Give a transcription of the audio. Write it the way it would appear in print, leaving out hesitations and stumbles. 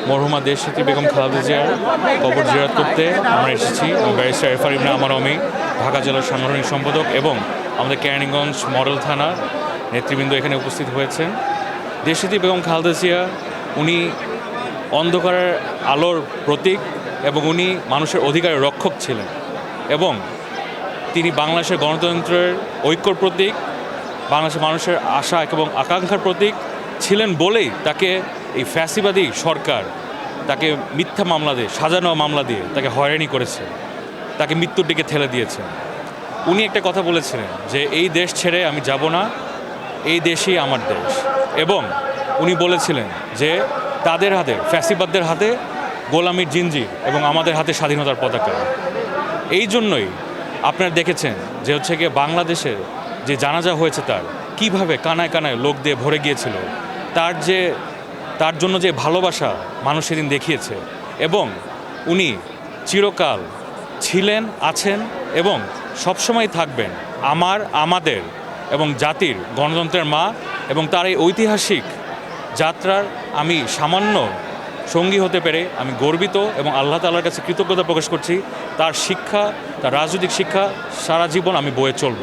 মরহুমা দেশনেত্রী বেগম খালেদা জিয়ার কবর জিয়ারত করতে আমরা এসেছি। আমি ব্যারিস্টার এরফান ইবনে আমার অমি, ঢাকা জেলার সাংগঠনিক সম্পাদক, এবং আমাদের কেরানীগঞ্জ মডেল থানার নেতৃবৃন্দ এখানে উপস্থিত হয়েছেন। দেশনেত্রী বেগম খালেদা জিয়া উনি অন্ধকারের আলোর প্রতীক এবং উনি মানুষের অধিকারের রক্ষক ছিলেন, এবং তিনি বাংলাদেশের গণতন্ত্রের ঐক্যর প্রতীক, বাংলাদেশের মানুষের আশা এবং আকাঙ্ক্ষার প্রতীক ছিলেন বলেই তাকে এই ফ্যাসিবাদী সরকার তাকে মিথ্যা মামলা দিয়ে, সাজানো মামলা দিয়ে তাকে হয়রানি করেছে, তাকে মৃত্যুর দিকে ঠেলে দিয়েছে। উনি একটা কথা বলেছিলেন যে এই দেশ ছেড়ে আমি যাব না, এই দেশই আমার দেশ, এবং উনি বলেছিলেন যে তাদের হাতে, ফ্যাসিবাদদের হাতে গোলামির জিঞ্জির এবং আমাদের হাতে স্বাধীনতার পতাকা। এই জন্যই আপনারা দেখেছেন যে হচ্ছে গিয়ে বাংলাদেশের যে জানাজা হয়েছে তার কিভাবে কানায় কানায় লোক দিয়ে ভরে গিয়েছিল, তার জন্য যে ভালোবাসা মানুষ সেদিন দেখিয়েছে, এবং উনি চিরকাল ছিলেন, আছেন এবং সবসময় থাকবেন আমাদের এবং জাতির গণতন্ত্রের মা। এবং তার এই ঐতিহাসিক যাত্রার আমি সামান্য সঙ্গী হতে পেরে আমি গর্বিত এবং আল্লাহ তাআলার কাছে কৃতজ্ঞতা প্রকাশ করছি। তার শিক্ষা, তার রাজনৈতিক শিক্ষা সারা জীবন আমি বয়ে চলব।